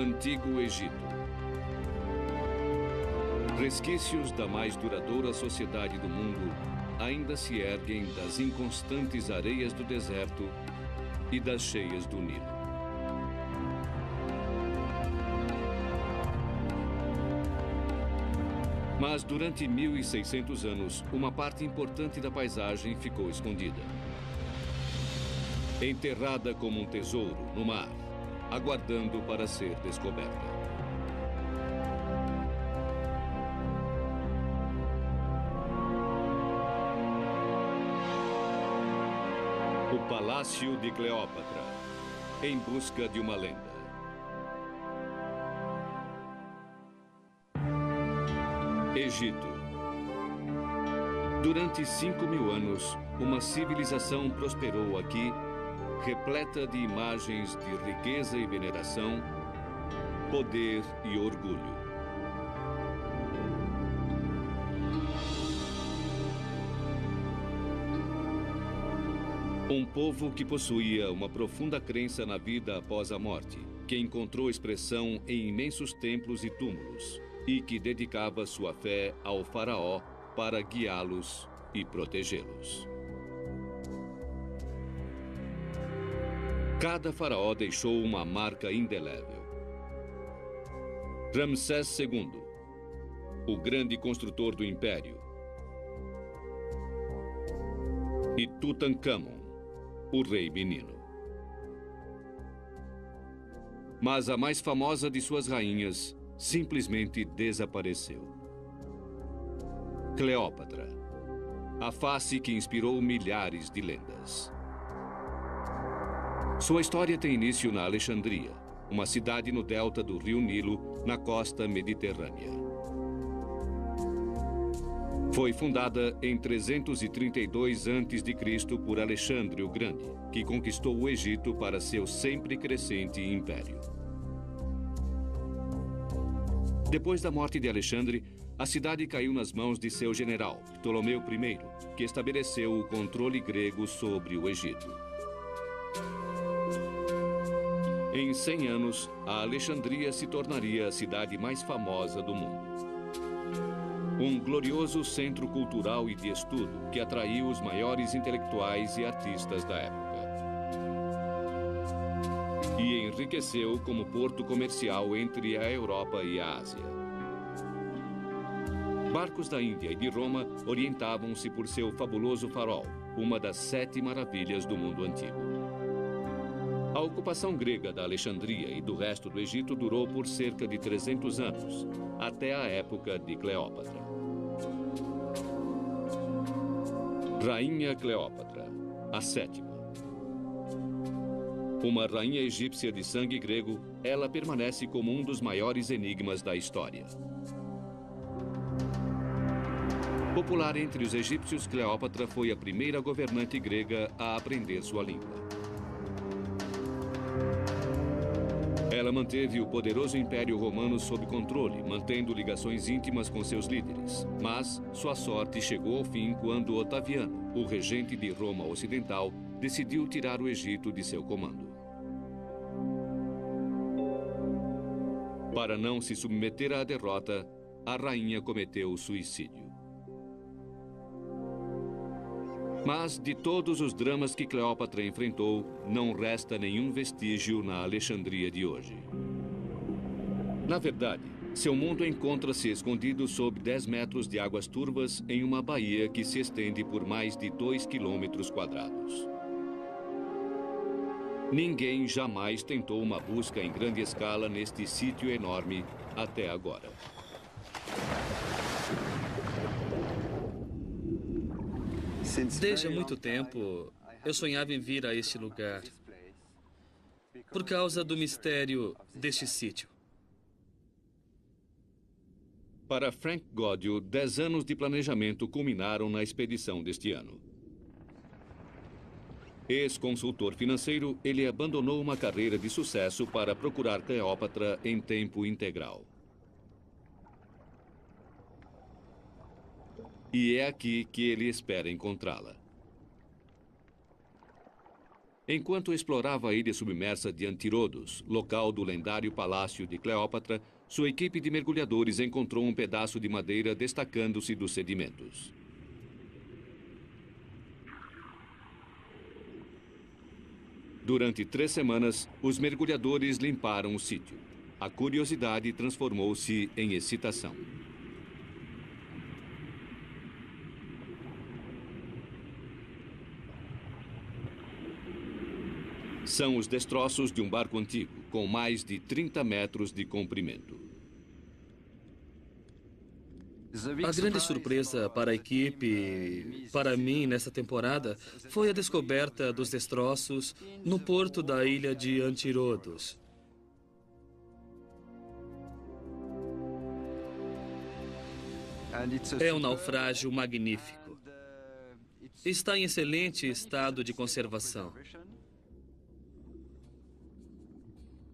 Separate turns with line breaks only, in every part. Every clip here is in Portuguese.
Antigo Egito. Resquícios da mais duradoura sociedade do mundo ainda se erguem das inconstantes areias do deserto e das cheias do Nilo. Mas durante 1.600 anos, uma parte importante da paisagem ficou escondida. Enterrada como um tesouro no mar, aguardando para ser descoberta. O Palácio de Cleópatra, em busca de uma lenda. Egito. Durante 5.000 anos, uma civilização prosperou aqui, repleta de imagens de riqueza e veneração, poder e orgulho. Um povo que possuía uma profunda crença na vida após a morte, que encontrou expressão em imensos templos e túmulos, e que dedicava sua fé ao faraó para guiá-los e protegê-los. Cada faraó deixou uma marca indelével. Ramsés II, o grande construtor do império, e Tutancâmon, o rei menino. Mas a mais famosa de suas rainhas simplesmente desapareceu. Cleópatra, a face que inspirou milhares de lendas. Sua história tem início na Alexandria, uma cidade no delta do rio Nilo, na costa mediterrânea. Foi fundada em 332 a.C. por Alexandre o Grande, que conquistou o Egito para seu sempre crescente império. Depois da morte de Alexandre, a cidade caiu nas mãos de seu general, Ptolomeu I, que estabeleceu o controle grego sobre o Egito. Em 100 anos, a Alexandria se tornaria a cidade mais famosa do mundo. Um glorioso centro cultural e de estudo que atraiu os maiores intelectuais e artistas da época. E enriqueceu como porto comercial entre a Europa e a Ásia. Barcos da Índia e de Roma orientavam-se por seu fabuloso farol, uma das 7 maravilhas do mundo antigo. A ocupação grega da Alexandria e do resto do Egito durou por cerca de 300 anos, até a época de Cleópatra. Rainha Cleópatra, a 7ª. Uma rainha egípcia de sangue grego, ela permanece como um dos maiores enigmas da história. Popular entre os egípcios, Cleópatra foi a primeira governante grega a aprender sua língua. Ela manteve o poderoso Império Romano sob controle, mantendo ligações íntimas com seus líderes. Mas sua sorte chegou ao fim quando Otaviano, o regente de Roma Ocidental, decidiu tirar o Egito de seu comando. Para não se submeter à derrota, a rainha cometeu suicídio. Mas, de todos os dramas que Cleópatra enfrentou, não resta nenhum vestígio na Alexandria de hoje. Na verdade, seu mundo encontra-se escondido sob 10 metros de águas turvas em uma baía que se estende por mais de 2 quilômetros quadrados. Ninguém jamais tentou uma busca em grande escala neste sítio enorme até agora.
Desde há muito tempo, eu sonhava em vir a este lugar por causa do mistério deste sítio.
Para Frank Godio, 10 anos de planejamento culminaram na expedição deste ano. Ex-consultor financeiro, ele abandonou uma carreira de sucesso para procurar Cleópatra em tempo integral. E é aqui que ele espera encontrá-la. Enquanto explorava a ilha submersa de Antirodos, local do lendário palácio de Cleópatra, sua equipe de mergulhadores encontrou um pedaço de madeira destacando-se dos sedimentos. Durante 3 semanas, os mergulhadores limparam o sítio. A curiosidade transformou-se em excitação. São os destroços de um barco antigo, com mais de 30 metros de comprimento.
A grande surpresa para a equipe, para mim, nessa temporada, foi a descoberta dos destroços no porto da ilha de Antirodos. É um naufrágio magnífico. Está em excelente estado de conservação.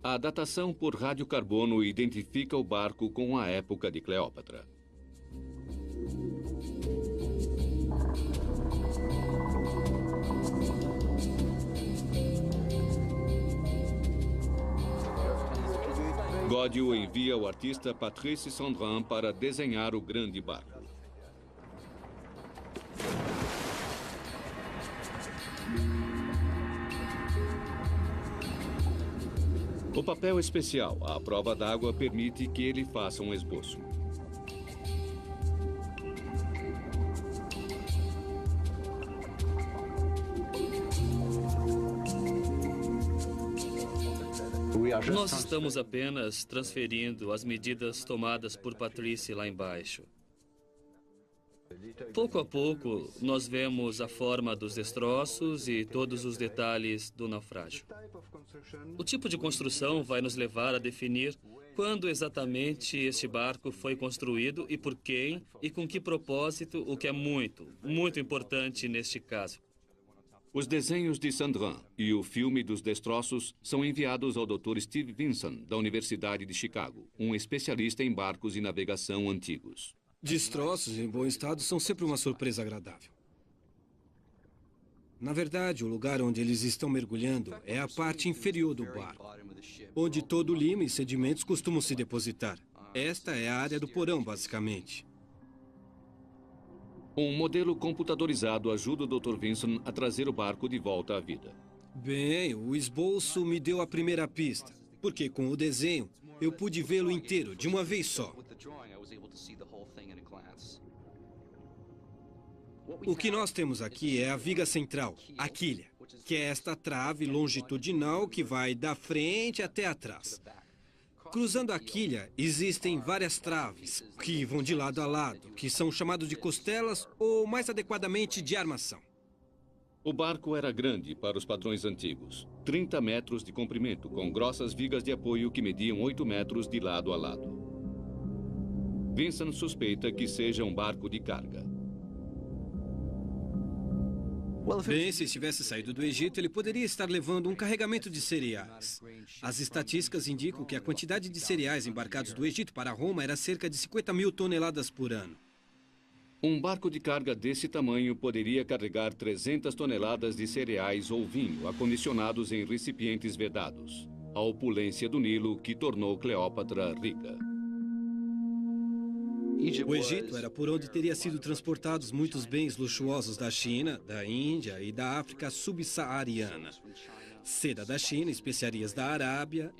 A datação por radiocarbono identifica o barco com a época de Cleópatra. Godiot envia o artista Patrice Sandrin para desenhar o grande barco. O papel especial à prova d'água permite que ele faça um esboço.
Nós estamos apenas transferindo as medidas tomadas por Patrice lá embaixo. Pouco a pouco, nós vemos a forma dos destroços e todos os detalhes do naufrágio. O tipo de construção vai nos levar a definir quando exatamente este barco foi construído e por quem e com que propósito, o que é muito, muito importante neste caso.
Os desenhos de Sandrin e o filme dos destroços são enviados ao Dr. Steve Vinson, da Universidade de Chicago, um especialista em barcos e navegação antigos.
Destroços em bom estado são sempre uma surpresa agradável. Na verdade, o lugar onde eles estão mergulhando é a parte inferior do barco, onde todo o limo e sedimentos costumam se depositar. Esta é a área do porão, basicamente.
Um modelo computadorizado ajuda o Dr. Vinson a trazer o barco de volta à vida.
Bem, o esboço me deu a primeira pista, porque com o desenho eu pude vê-lo inteiro, de uma vez só. O que nós temos aqui é a viga central, a quilha, que é esta trave longitudinal que vai da frente até atrás. Cruzando a quilha, existem várias traves que vão de lado a lado, que são chamados de costelas ou, mais adequadamente, de armação.
O barco era grande para os padrões antigos, 30 metros de comprimento, com grossas vigas de apoio que mediam 8 metros de lado a lado. Vincent suspeita que seja um barco de carga.
Bem, se estivesse saído do Egito, ele poderia estar levando um carregamento de cereais. As estatísticas indicam que a quantidade de cereais embarcados do Egito para Roma era cerca de 50 mil toneladas por ano.
Um barco de carga desse tamanho poderia carregar 300 toneladas de cereais ou vinho acondicionados em recipientes vedados. A opulência do Nilo que tornou Cleópatra rica.
O Egito era por onde teria sido transportados muitos bens luxuosos da China, da Índia e da África subsaariana. Seda da China, especiarias da Arábia,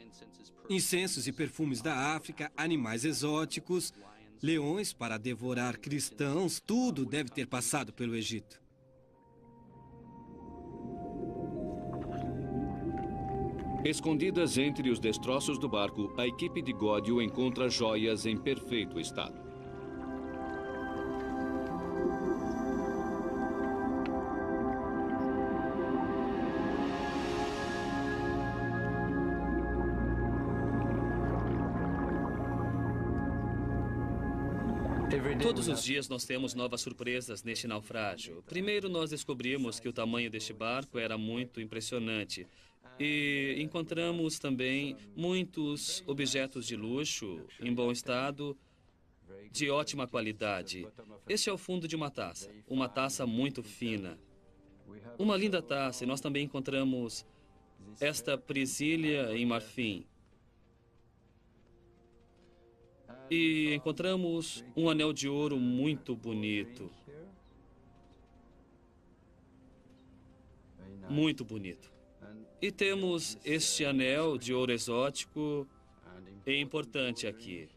incensos e perfumes da África, animais exóticos, leões para devorar cristãos, tudo deve ter passado pelo Egito.
Escondidas entre os destroços do barco, a equipe de Godiot encontra joias em perfeito estado.
Todos os dias nós temos novas surpresas neste naufrágio. Primeiro, nós descobrimos que o tamanho deste barco era muito impressionante. E encontramos também muitos objetos de luxo, em bom estado, de ótima qualidade. Este é o fundo de uma taça muito fina. uma linda taça, e nós também encontramos esta presilha em marfim. E encontramos um anel de ouro muito bonito. Muito bonito. E temos este anel de ouro exótico e importante aqui.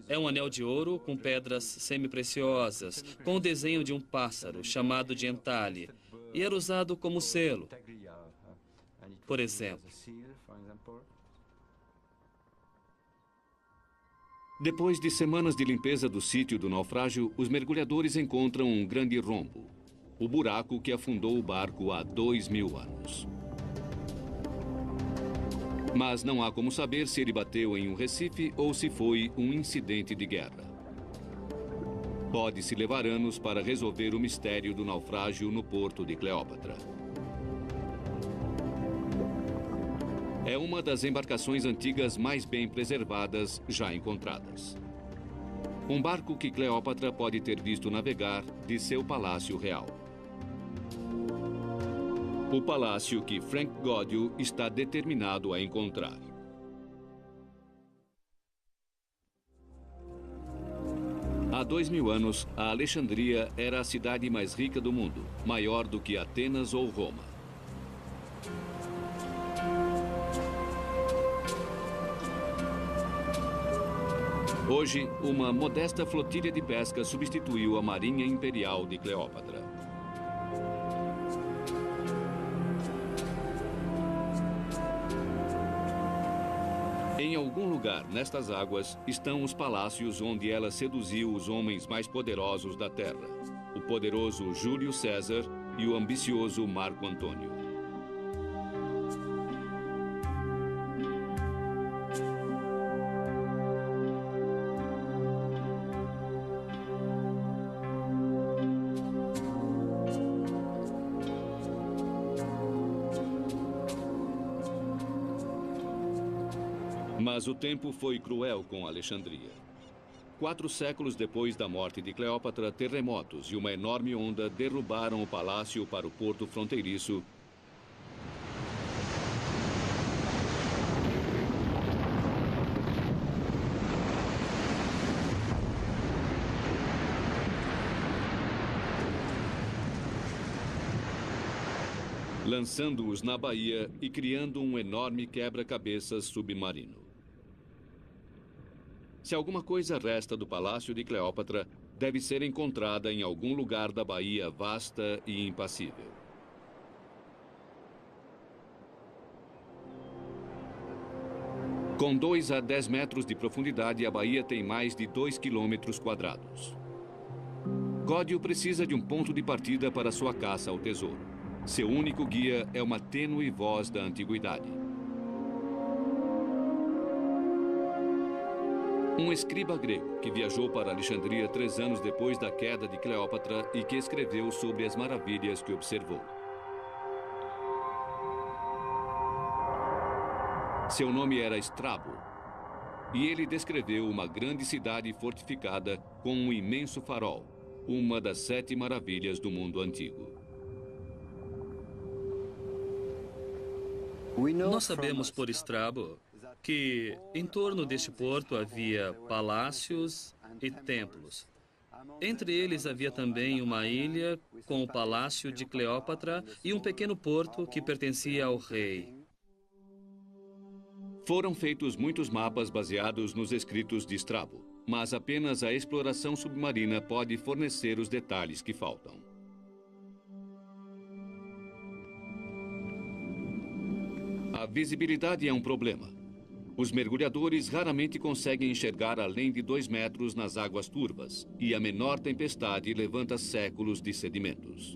É um anel de ouro com pedras semi-preciosas, com o desenho de um pássaro chamado de entalhe, e era usado como selo, por exemplo.
Depois de semanas de limpeza do sítio do naufrágio, os mergulhadores encontram um grande rombo, o buraco que afundou o barco há 2000 anos. Mas não há como saber se ele bateu em um recife ou se foi um incidente de guerra. Pode-se levar anos para resolver o mistério do naufrágio no porto de Cleópatra. É uma das embarcações antigas mais bem preservadas já encontradas. Um barco que Cleópatra pode ter visto navegar de seu palácio real. O palácio que Frank Gaudio está determinado a encontrar. Há 2000 anos, a Alexandria era a cidade mais rica do mundo, maior do que Atenas ou Roma. Hoje, uma modesta flotilha de pesca substituiu a Marinha Imperial de Cleópatra. Em algum lugar nestas águas estão os palácios onde ela seduziu os homens mais poderosos da Terra, o poderoso Júlio César e o ambicioso Marco Antônio. Mas o tempo foi cruel com Alexandria. 4 séculos depois da morte de Cleópatra, terremotos e uma enorme onda derrubaram o palácio para o porto fronteiriço. Lançando-os na baía e criando um enorme quebra-cabeças submarino. Se alguma coisa resta do palácio de Cleópatra, deve ser encontrada em algum lugar da baía vasta e impassível. Com 2 a 10 metros de profundidade, a baía tem mais de 2 quilômetros quadrados. Gaudio precisa de um ponto de partida para sua caça ao tesouro. Seu único guia é uma tênue voz da antiguidade. Um escriba grego que viajou para Alexandria 3 anos depois da queda de Cleópatra e que escreveu sobre as maravilhas que observou. Seu nome era Estrabo, e ele descreveu uma grande cidade fortificada com um imenso farol, uma das 7 maravilhas do mundo antigo.
Nós sabemos por Estrabo que em torno deste porto havia palácios e templos. Entre eles havia também uma ilha com o palácio de Cleópatra e um pequeno porto que pertencia ao rei.
Foram feitos muitos mapas baseados nos escritos de Estrabo, mas apenas a exploração submarina pode fornecer os detalhes que faltam. A visibilidade é um problema. Os mergulhadores raramente conseguem enxergar além de 2 metros nas águas turvas, e a menor tempestade levanta séculos de sedimentos.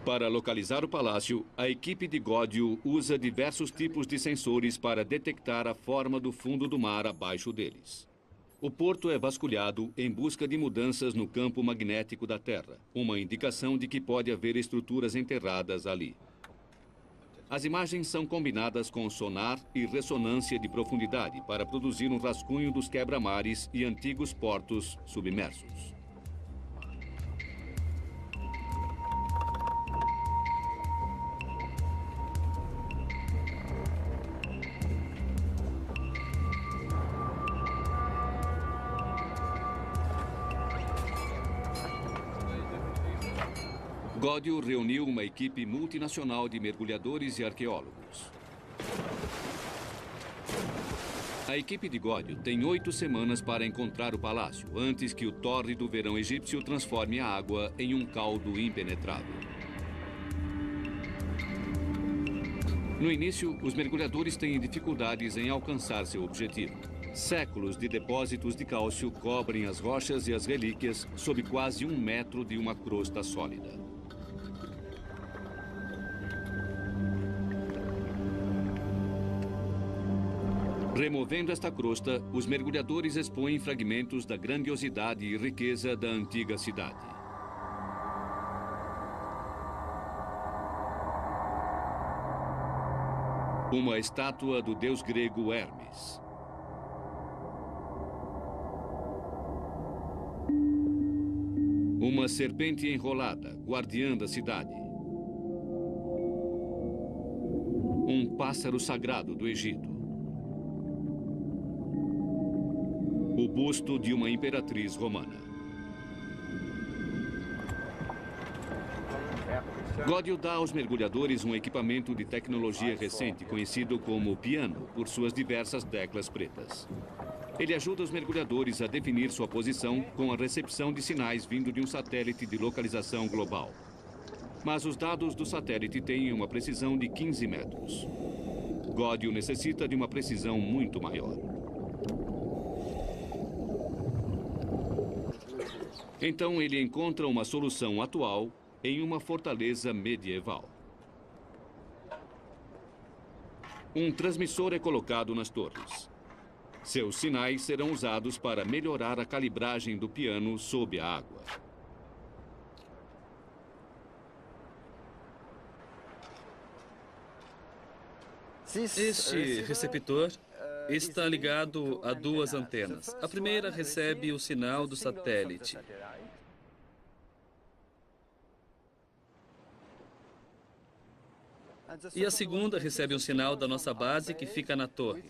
Para localizar o palácio, a equipe de Gaudio usa diversos tipos de sensores para detectar a forma do fundo do mar abaixo deles. O porto é vasculhado em busca de mudanças no campo magnético da Terra, uma indicação de que pode haver estruturas enterradas ali. As imagens são combinadas com sonar e ressonância de profundidade para produzir um rascunho dos quebra-mares e antigos portos submersos. Godio reuniu uma equipe multinacional de mergulhadores e arqueólogos. A equipe de Godio tem 8 semanas para encontrar o palácio, antes que o tórrido verão egípcio transforme a água em um caldo impenetrável. No início, os mergulhadores têm dificuldades em alcançar seu objetivo. Séculos de depósitos de cálcio cobrem as rochas e as relíquias sob quase 1 metro de uma crosta sólida. Removendo esta crosta, os mergulhadores expõem fragmentos da grandiosidade e riqueza da antiga cidade. Uma estátua do deus grego Hermes. Uma serpente enrolada, guardiã da cidade. Um pássaro sagrado do Egito. O busto de uma imperatriz romana. Godio dá aos mergulhadores um equipamento de tecnologia recente, conhecido como piano, por suas diversas teclas pretas. Ele ajuda os mergulhadores a definir sua posição com a recepção de sinais vindo de um satélite de localização global. Mas os dados do satélite têm uma precisão de 15 metros. Godio necessita de uma precisão muito maior. Então ele encontra uma solução atual em uma fortaleza medieval. Um transmissor é colocado nas torres. Seus sinais serão usados para melhorar a calibragem do piano sob a água.
Este receptor está ligado a 2 antenas. A primeira recebe o sinal do satélite. E a segunda recebe um sinal da nossa base que fica na torre.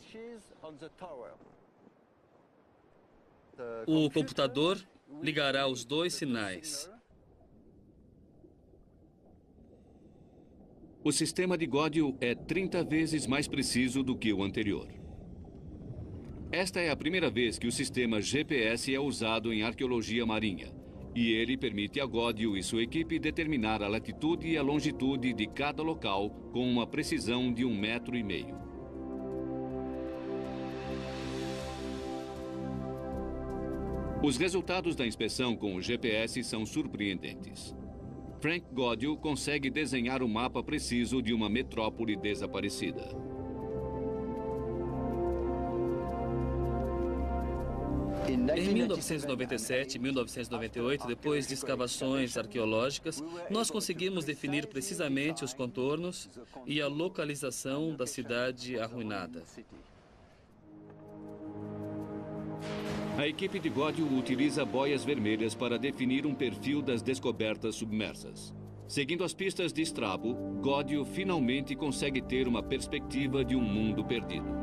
O computador ligará os 2 sinais.
O sistema de Godio é 30 vezes mais preciso do que o anterior. Esta é a primeira vez que o sistema GPS é usado em arqueologia marinha, e ele permite a Godio e sua equipe determinar a latitude e a longitude de cada local com uma precisão de 1,5 metros. Os resultados da inspeção com o GPS são surpreendentes. Frank Godio consegue desenhar o mapa preciso de uma metrópole desaparecida.
Em 1997 e 1998, depois de escavações arqueológicas, nós conseguimos definir precisamente os contornos e a localização da cidade arruinada.
A equipe de Godio utiliza boias vermelhas para definir um perfil das descobertas submersas. Seguindo as pistas de Strabo, Godio finalmente consegue ter uma perspectiva de um mundo perdido.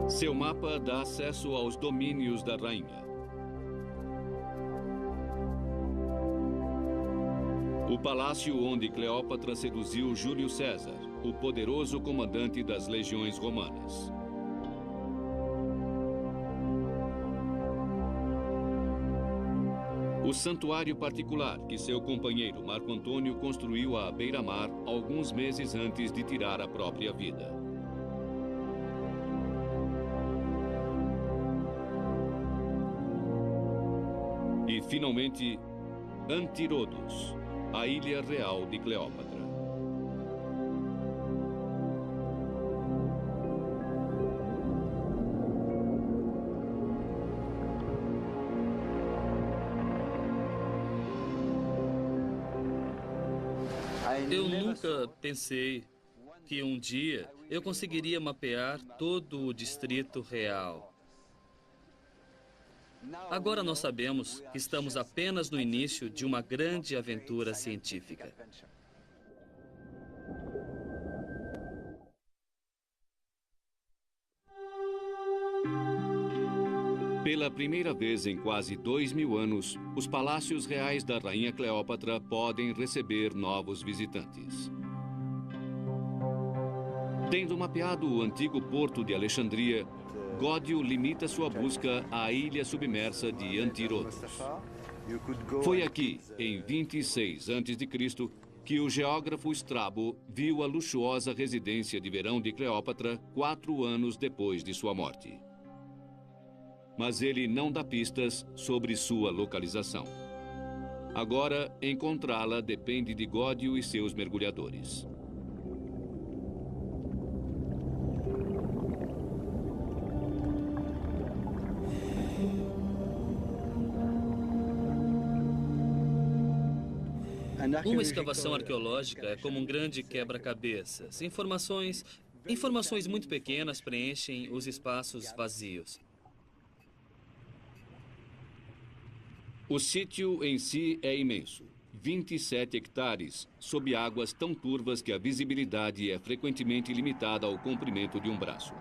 Seu mapa dá acesso aos domínios da rainha. O palácio onde Cleópatra seduziu Júlio César, o poderoso comandante das legiões romanas. O santuário particular que seu companheiro Marco Antônio construiu à beira-mar alguns meses antes de tirar a própria vida. E, finalmente, Antírodos, a ilha real de Cleópatra.
Eu nunca pensei que um dia eu conseguiria mapear todo o Distrito Real. Agora nós sabemos que estamos apenas no início de uma grande aventura científica.
Pela primeira vez em quase 2000 anos, os palácios reais da Rainha Cleópatra podem receber novos visitantes. Tendo mapeado o antigo porto de Alexandria, Gódio limita sua busca à ilha submersa de Antírodos. Foi aqui, em 26 a.C., que o geógrafo Strabo viu a luxuosa residência de verão de Cleópatra 4 anos depois de sua morte. Mas ele não dá pistas sobre sua localização. Agora, encontrá-la depende de Gódio e seus mergulhadores.
Uma escavação arqueológica é como um grande quebra-cabeças. Informações muito pequenas preenchem os espaços vazios.
O sítio em si é imenso, 27 hectares, sob águas tão turvas que a visibilidade é frequentemente limitada ao comprimento de um braço.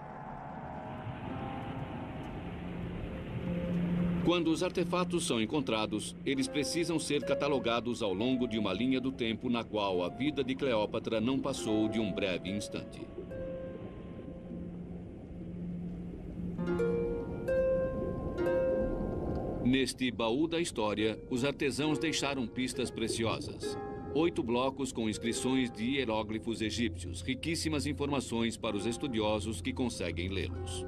Quando os artefatos são encontrados, eles precisam ser catalogados ao longo de uma linha do tempo na qual a vida de Cleópatra não passou de um breve instante. Neste baú da história, os artesãos deixaram pistas preciosas. 8 blocos com inscrições de hieróglifos egípcios, riquíssimas informações para os estudiosos que conseguem lê-los.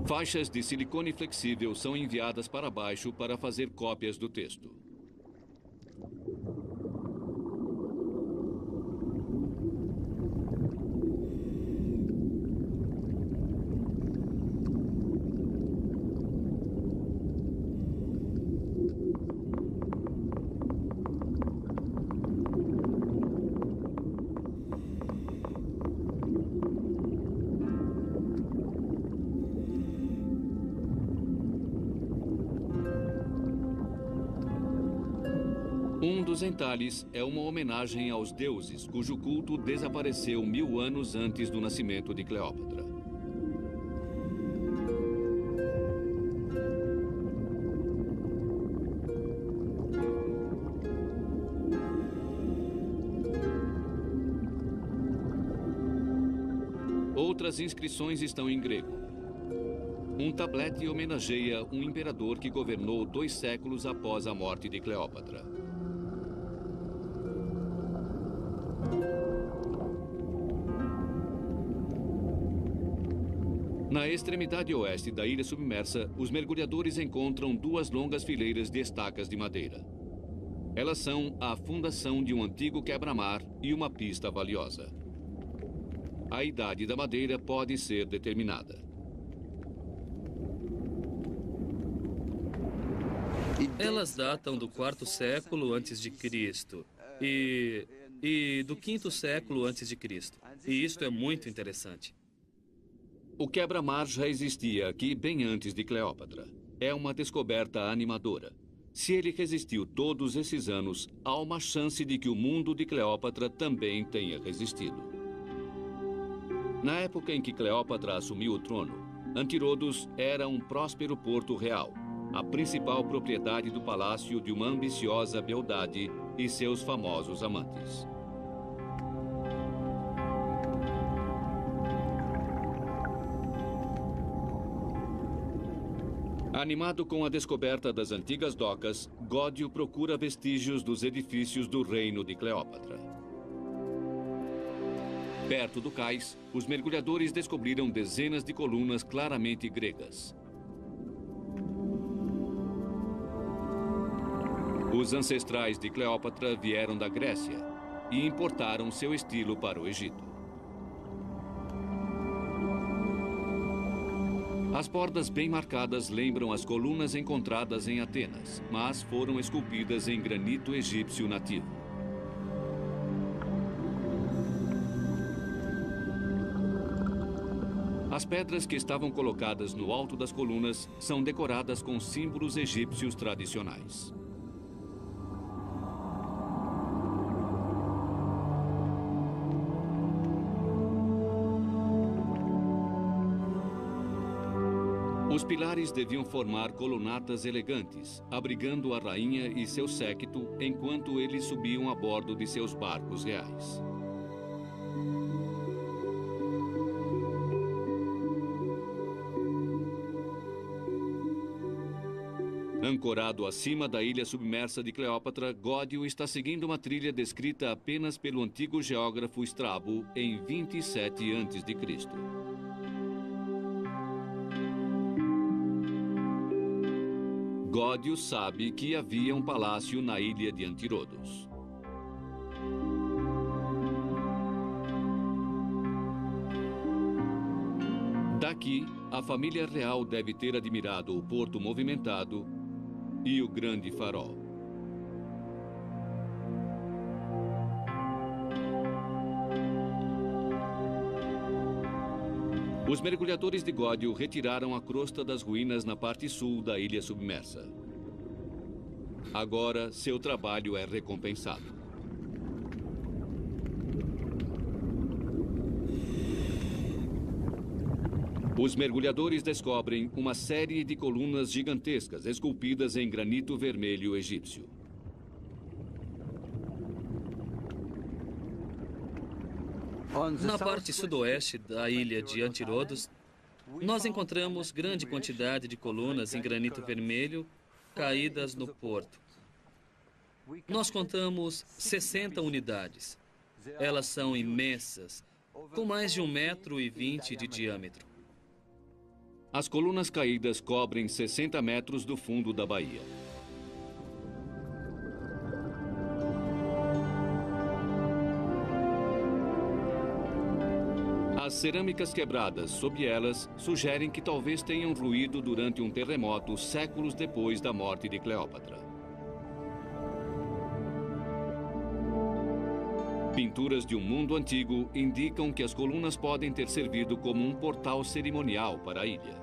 Faixas de silicone flexível são enviadas para baixo para fazer cópias do texto. Um dos entalhes é uma homenagem aos deuses, cujo culto desapareceu 1000 anos antes do nascimento de Cleópatra. Outras inscrições estão em grego. Um tablete homenageia um imperador que governou 2 séculos após a morte de Cleópatra. Na extremidade oeste da ilha submersa, os mergulhadores encontram 2 longas fileiras de estacas de madeira. Elas são a fundação de um antigo quebra-mar e uma pista valiosa. A idade da madeira pode ser determinada.
Elas datam do 4º século antes de Cristo e do 5º século antes de Cristo. E isto é muito interessante.
O quebra-mar já existia aqui bem antes de Cleópatra. É uma descoberta animadora. Se ele resistiu todos esses anos, há uma chance de que o mundo de Cleópatra também tenha resistido. Na época em que Cleópatra assumiu o trono, Antírodos era um próspero porto real, a principal propriedade do palácio de uma ambiciosa beldade e seus famosos amantes. Animado com a descoberta das antigas docas, Gódio procura vestígios dos edifícios do reino de Cleópatra. Perto do cais, os mergulhadores descobriram dezenas de colunas claramente gregas. Os ancestrais de Cleópatra vieram da Grécia e importaram seu estilo para o Egito. As bordas bem marcadas lembram as colunas encontradas em Atenas, mas foram esculpidas em granito egípcio nativo. As pedras que estavam colocadas no alto das colunas são decoradas com símbolos egípcios tradicionais. Os pilares deviam formar colunatas elegantes, abrigando a rainha e seu séquito enquanto eles subiam a bordo de seus barcos reais. Ancorado acima da ilha submersa de Cleópatra, Gódio está seguindo uma trilha descrita apenas pelo antigo geógrafo Estrabo em 27 a.C. Gódio sabe que havia um palácio na ilha de Antirodos. Daqui, a família real deve ter admirado o porto movimentado e o grande farol. Os mergulhadores de Gódio retiraram a crosta das ruínas na parte sul da ilha submersa. Agora, seu trabalho é recompensado. Os mergulhadores descobrem uma série de colunas gigantescas esculpidas em granito vermelho egípcio.
Na parte sudoeste da ilha de Antirodos, nós encontramos grande quantidade de colunas em granito vermelho caídas no porto. Nós contamos 60 unidades. Elas são imensas, com mais de 1,20 m de diâmetro.
As colunas caídas cobrem 60 metros do fundo da baía. As cerâmicas quebradas sob elas sugerem que talvez tenham ruído durante um terremoto séculos depois da morte de Cleópatra. Pinturas de um mundo antigo indicam que as colunas podem ter servido como um portal cerimonial para a ilha.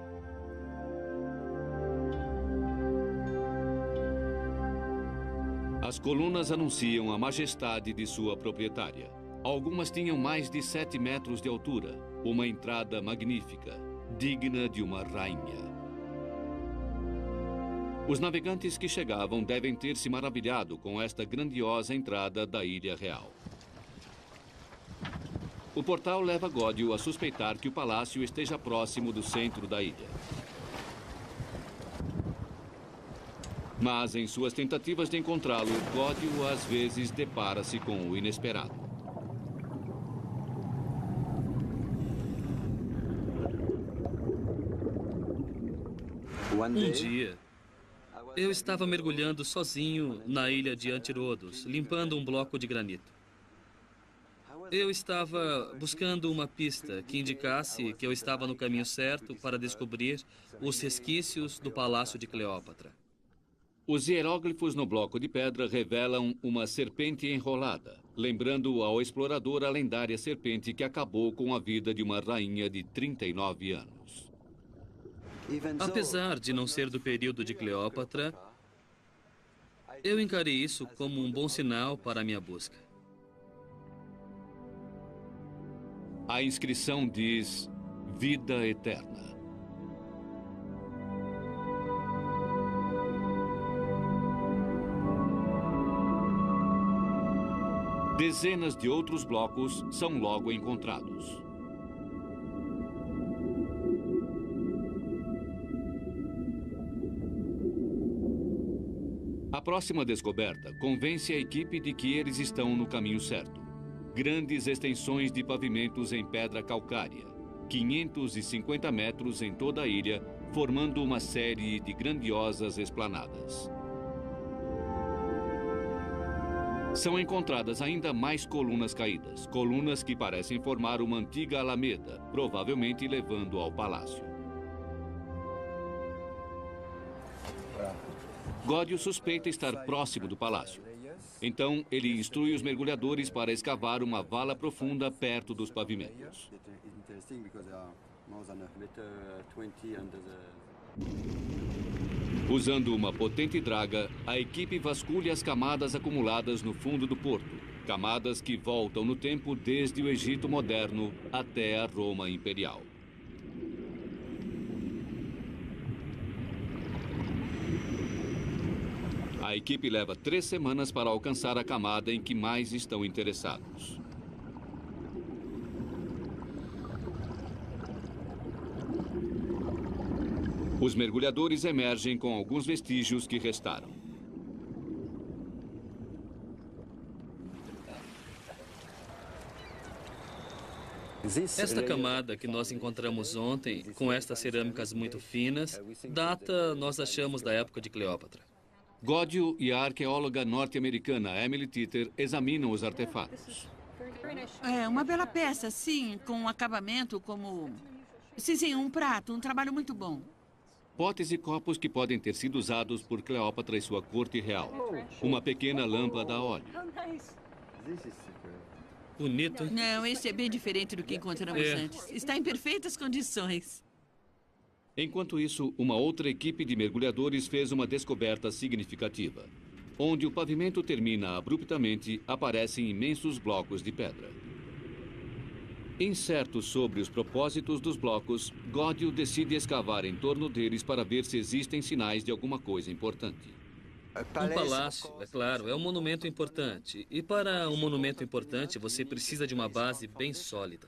As colunas anunciam a majestade de sua proprietária. Algumas tinham mais de 7 metros de altura, uma entrada magnífica, digna de uma rainha. Os navegantes que chegavam devem ter se maravilhado com esta grandiosa entrada da Ilha Real. O portal leva Gódio a suspeitar que o palácio esteja próximo do centro da ilha. Mas em suas tentativas de encontrá-lo, Gódio às vezes depara-se com o inesperado.
Um dia, eu estava mergulhando sozinho na ilha de Antirodos, limpando um bloco de granito. Eu estava buscando uma pista que indicasse que eu estava no caminho certo para descobrir os resquícios do Palácio de Cleópatra.
Os hieróglifos no bloco de pedra revelam uma serpente enrolada, lembrando ao explorador a lendária serpente que acabou com a vida de uma rainha de 39 anos.
Apesar de não ser do período de Cleópatra, eu encarei isso como um bom sinal para a minha busca.
A inscrição diz: Vida Eterna. Dezenas de outros blocos são logo encontrados. A próxima descoberta convence a equipe de que eles estão no caminho certo. Grandes extensões de pavimentos em pedra calcária, 550 metros em toda a ilha, formando uma série de grandiosas esplanadas. São encontradas ainda mais colunas caídas, colunas que parecem formar uma antiga alameda, provavelmente levando ao palácio. Godio suspeita estar próximo do palácio. Então, ele instrui os mergulhadores para escavar uma vala profunda perto dos pavimentos. Usando uma potente draga, a equipe vasculha as camadas acumuladas no fundo do porto. Camadas que voltam no tempo desde o Egito moderno até a Roma imperial. A equipe leva 3 semanas para alcançar a camada em que mais estão interessados. Os mergulhadores emergem com alguns vestígios que restaram.
Esta camada que nós encontramos ontem, com estas cerâmicas muito finas, data, nós achamos, da época de Cleópatra.
Godio e a arqueóloga norte-americana Emily Titter examinam os artefatos.
É uma bela peça, sim, com um acabamento como... Sim, um prato, um trabalho muito bom.
Potes e copos que podem ter sido usados por Cleópatra e sua corte real. Uma pequena lâmpada a óleo.
Bonito, hein?
Não, esse é bem diferente do que encontramos antes. Está em perfeitas condições.
Enquanto isso, uma outra equipe de mergulhadores fez uma descoberta significativa. Onde o pavimento termina abruptamente, aparecem imensos blocos de pedra. Incerto sobre os propósitos dos blocos, Godio decide escavar em torno deles para ver se existem sinais de alguma coisa importante.
Um palácio, é claro, é um monumento importante. E para um monumento importante, você precisa de uma base bem sólida.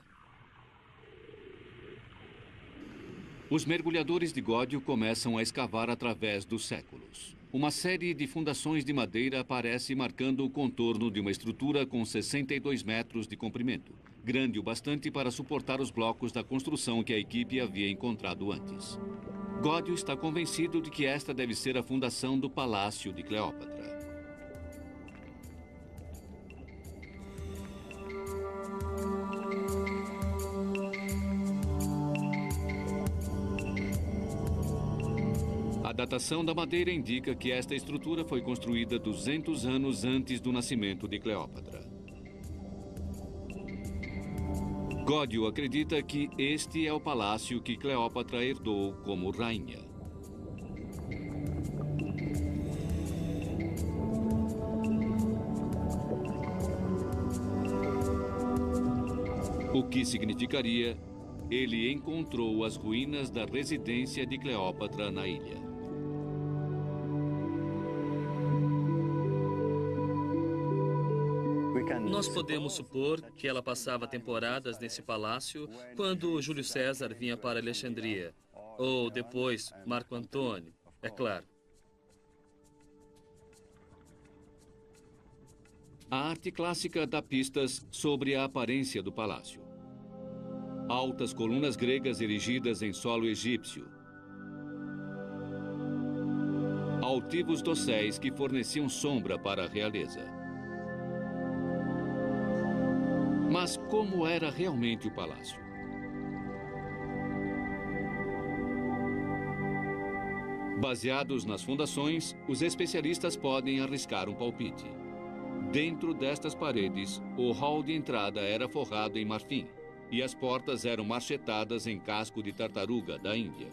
Os mergulhadores de Godio começam a escavar através dos séculos. Uma série de fundações de madeira aparece marcando o contorno de uma estrutura com 62 metros de comprimento, grande o bastante para suportar os blocos da construção que a equipe havia encontrado antes. Godio está convencido de que esta deve ser a fundação do Palácio de Cleópatra. A datação da madeira indica que esta estrutura foi construída 200 anos antes do nascimento de Cleópatra. Godio acredita que este é o palácio que Cleópatra herdou como rainha. O que significaria, ele encontrou as ruínas da residência de Cleópatra na ilha.
Nós podemos supor que ela passava temporadas nesse palácio quando Júlio César vinha para Alexandria. Ou depois, Marco Antônio, é claro.
A arte clássica dá pistas sobre a aparência do palácio. Altas colunas gregas erigidas em solo egípcio. Altivos dosséis que forneciam sombra para a realeza. Mas como era realmente o palácio? Baseados nas fundações, os especialistas podem arriscar um palpite. Dentro destas paredes, o hall de entrada era forrado em marfim e as portas eram marchetadas em casco de tartaruga da Índia.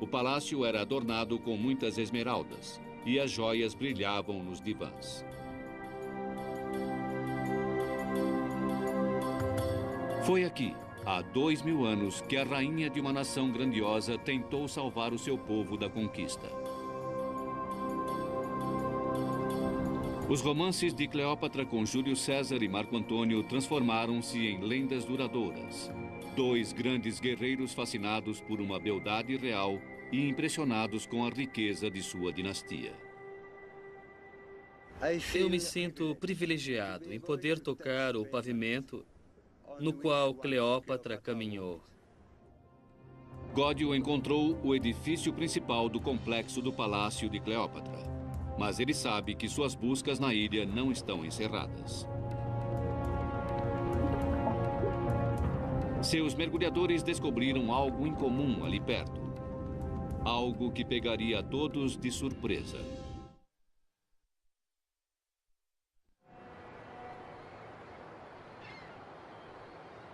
O palácio era adornado com muitas esmeraldas e as joias brilhavam nos divãs. Foi aqui, há 2000 anos, que a rainha de uma nação grandiosa tentou salvar o seu povo da conquista. Os romances de Cleópatra com Júlio César e Marco Antônio transformaram-se em lendas duradouras. Dois grandes guerreiros fascinados por uma beldade real e impressionados com a riqueza de sua dinastia.
Eu me sinto privilegiado em poder tocar o pavimento no qual Cleópatra caminhou.
Godio encontrou o edifício principal do complexo do Palácio de Cleópatra. mas ele sabe que suas buscas na ilha não estão encerradas. Seus mergulhadores descobriram algo incomum ali perto. Algo que pegaria a todos de surpresa.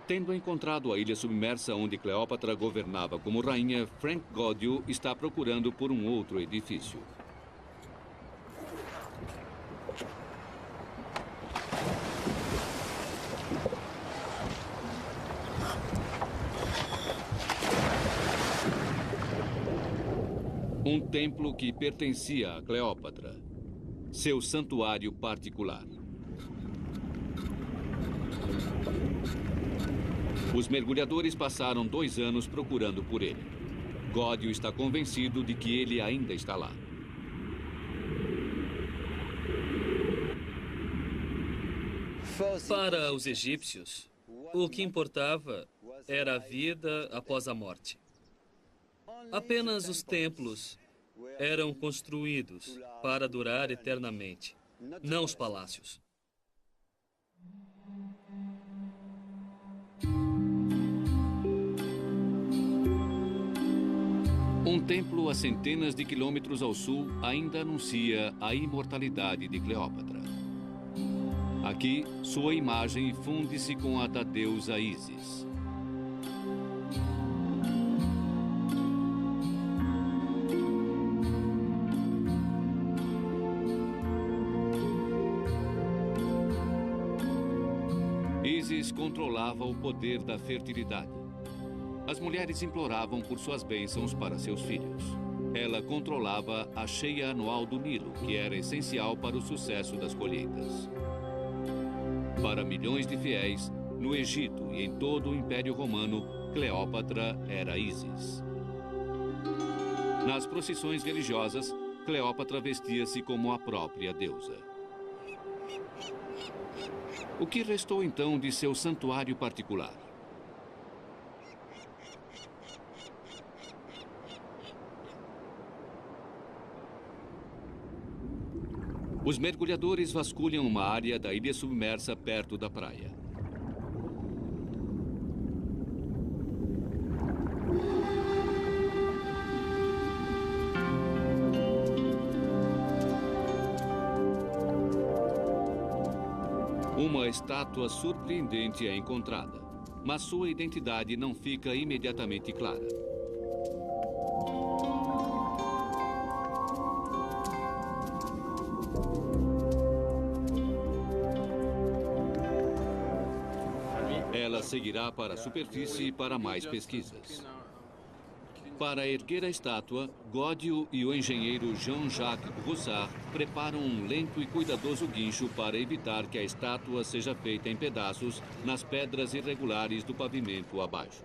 Tendo encontrado a ilha submersa onde Cleópatra governava como rainha, Frank Godio está procurando por um outro edifício. Um templo que pertencia a Cleópatra. Seu santuário particular. Os mergulhadores passaram 2 anos procurando por ele. Godio está convencido de que ele ainda está lá.
Para os egípcios, o que importava era a vida após a morte. Apenas os templos eram construídos para durar eternamente, não os palácios.
Um templo a centenas de quilômetros ao sul ainda anuncia a imortalidade de Cleópatra. Aqui, sua imagem funde-se com a da deusa Ísis. Ísis controlava o poder da fertilidade. As mulheres imploravam por suas bênçãos para seus filhos. Ela controlava a cheia anual do Nilo, que era essencial para o sucesso das colheitas. Para milhões de fiéis, no Egito e em todo o Império Romano, Cleópatra era Ísis. Nas procissões religiosas, Cleópatra vestia-se como a própria deusa. O que restou então de seu santuário particular? Os mergulhadores vasculham uma área da ilha submersa perto da praia. Uma estátua surpreendente é encontrada, mas sua identidade não fica imediatamente clara. Ela seguirá para a superfície para mais pesquisas. Para erguer a estátua, Godio e o engenheiro Jean-Jacques Roussard preparam um lento e cuidadoso guincho para evitar que a estátua seja feita em pedaços nas pedras irregulares do pavimento abaixo.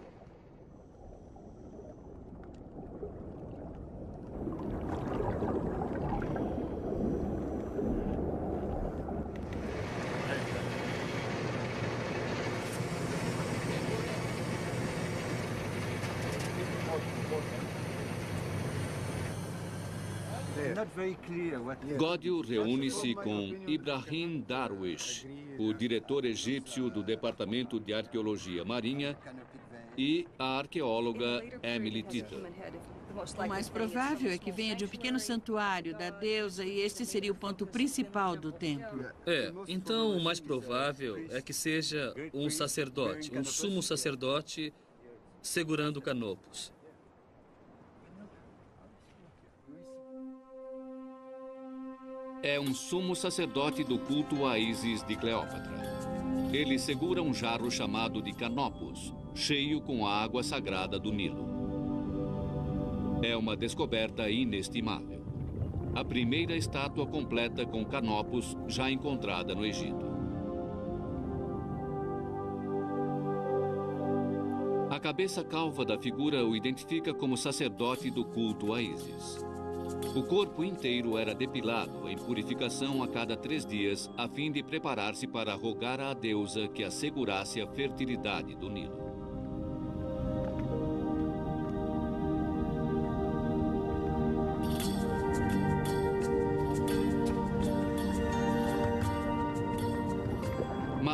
Godio reúne-se com Ibrahim Darwish, o diretor egípcio do Departamento de Arqueologia Marinha, e a arqueóloga Emily Tittle.
O mais provável é que venha de um pequeno santuário da deusa e este seria o ponto principal do templo.
Então o mais provável é que seja um sacerdote, um sumo sacerdote segurando canopos.
É um sumo sacerdote do culto a Ísis de Cleópatra. Ele segura um jarro chamado de Canopus, cheio com a água sagrada do Nilo. É uma descoberta inestimável. A primeira estátua completa com Canopus já encontrada no Egito. A cabeça calva da figura o identifica como sacerdote do culto a Ísis. O corpo inteiro era depilado em purificação a cada 3 dias, a fim de preparar-se para rogar à deusa que assegurasse a fertilidade do Nilo.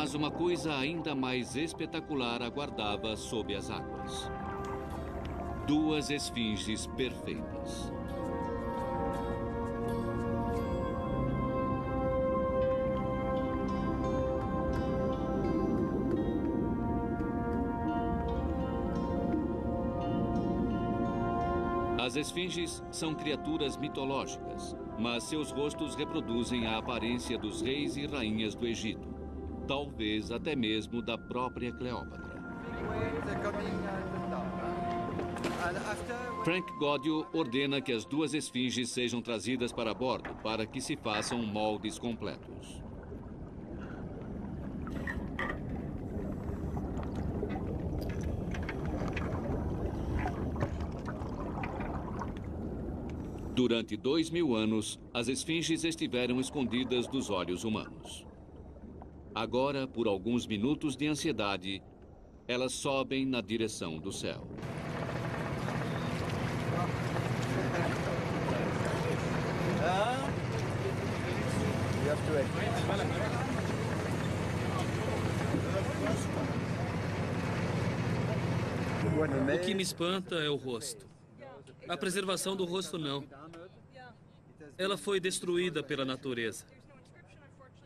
Mas uma coisa ainda mais espetacular aguardava sob as águas. 2 esfinges perfeitas. As esfinges são criaturas mitológicas, mas seus rostos reproduzem a aparência dos reis e rainhas do Egito, talvez até mesmo da própria Cleópatra. Frank Godio ordena que as 2 esfinges sejam trazidas para bordo para que se façam moldes completos. Durante 2000 anos, as esfinges estiveram escondidas dos olhos humanos. Agora, por alguns minutos de ansiedade, elas sobem na direção do céu.
O que me espanta é o rosto. A preservação do rosto não. Ela foi destruída pela natureza.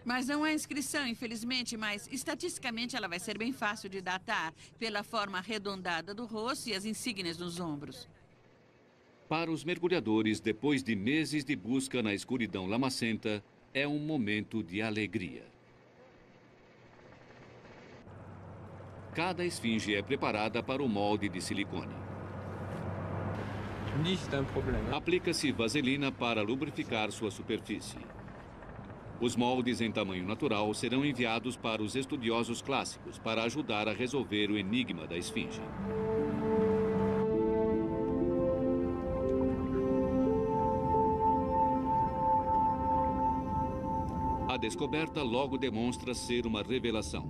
Mas não há inscrição, infelizmente, mas estatisticamente ela vai ser bem fácil de datar pela forma arredondada do rosto e as insígnias nos ombros.
Para os mergulhadores, depois de meses de busca na escuridão lamacenta, é um momento de alegria. Cada esfinge é preparada para o molde de silicone. Aplica-se vaselina para lubrificar sua superfície. Os moldes em tamanho natural serão enviados para os estudiosos clássicos para ajudar a resolver o enigma da esfinge. A descoberta logo demonstra ser uma revelação.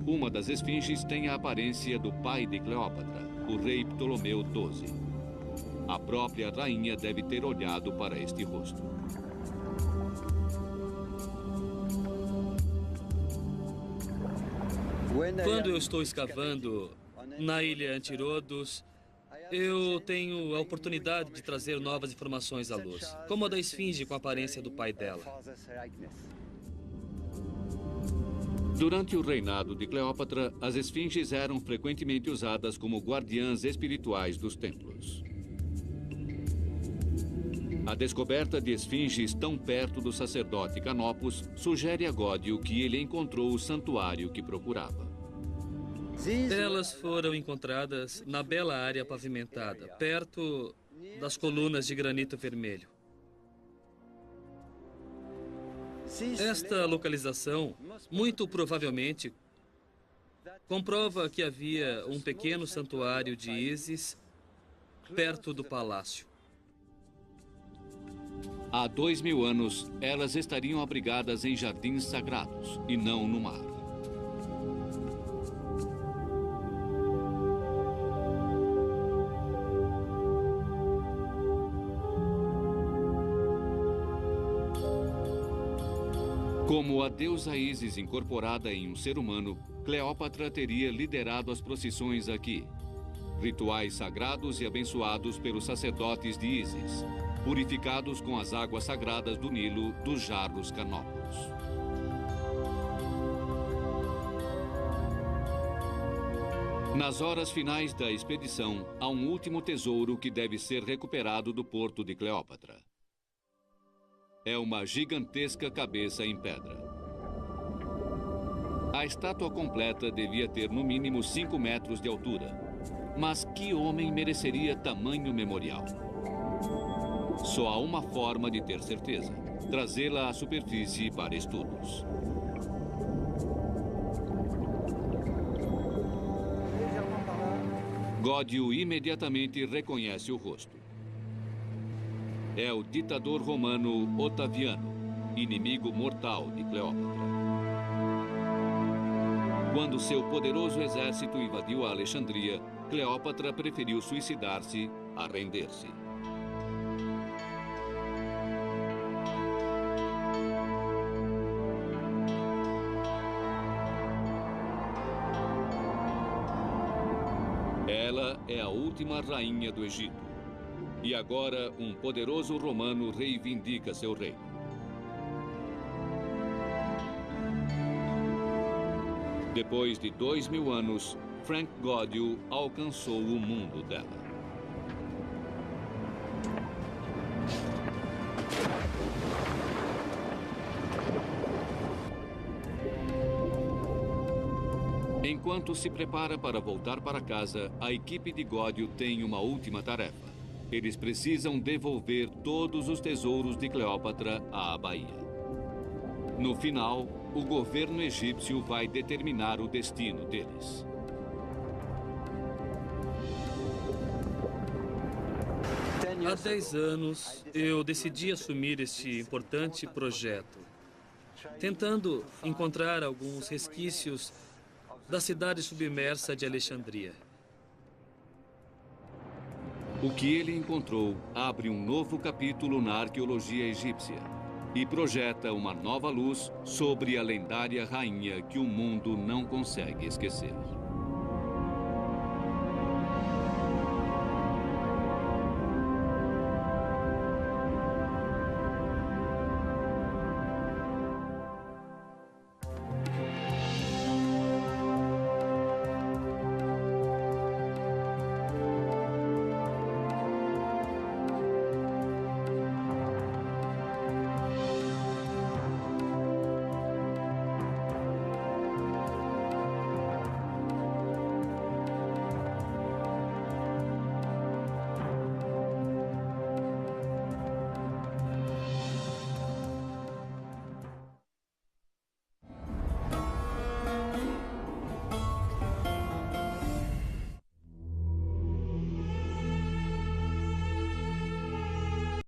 Uma das esfinges tem a aparência do pai de Cleópatra, o rei Ptolomeu XII. A própria rainha deve ter olhado para este rosto.
Quando eu estou escavando na ilha Antirodos, eu tenho a oportunidade de trazer novas informações à luz, como a da esfinge com a aparência do pai dela.
Durante o reinado de Cleópatra, as esfinges eram frequentemente usadas como guardiãs espirituais dos templos. A descoberta de esfinges tão perto do sacerdote Canopus sugere a Godio que ele encontrou o santuário que procurava.
Elas foram encontradas na bela área pavimentada, perto das colunas de granito vermelho. Esta localização, muito provavelmente, comprova que havia um pequeno santuário de Ísis perto do palácio.
Há 2000 anos, elas estariam abrigadas em jardins sagrados e não no mar. Como a deusa Ísis incorporada em um ser humano, Cleópatra teria liderado as procissões aqui. Rituais sagrados e abençoados pelos sacerdotes de Ísis, purificados com as águas sagradas do Nilo dos jarros Canopus. Nas horas finais da expedição, há um último tesouro que deve ser recuperado do porto de Cleópatra. É uma gigantesca cabeça em pedra. A estátua completa devia ter no mínimo 5 metros de altura. Mas que homem mereceria tamanho memorial? Só há uma forma de ter certeza: trazê-la à superfície para estudos. Godio imediatamente reconhece o rosto. É o ditador romano Otaviano, inimigo mortal de Cleópatra. Quando seu poderoso exército invadiu a Alexandria, Cleópatra preferiu suicidar-se a render-se. última rainha do Egito. E agora, um poderoso romano reivindica seu reino. Depois de 2000 anos, Frank Gaudio alcançou o mundo dela. Enquanto se prepara para voltar para casa, a equipe de Gaudio tem uma última tarefa. Eles precisam devolver todos os tesouros de Cleópatra à Bahia. No final, o governo egípcio vai determinar o destino deles.
Há 10 anos, eu decidi assumir este importante projeto, tentando encontrar alguns resquícios da cidade submersa de Alexandria.
O que ele encontrou abre um novo capítulo na arqueologia egípcia e projeta uma nova luz sobre a lendária rainha que o mundo não consegue esquecer.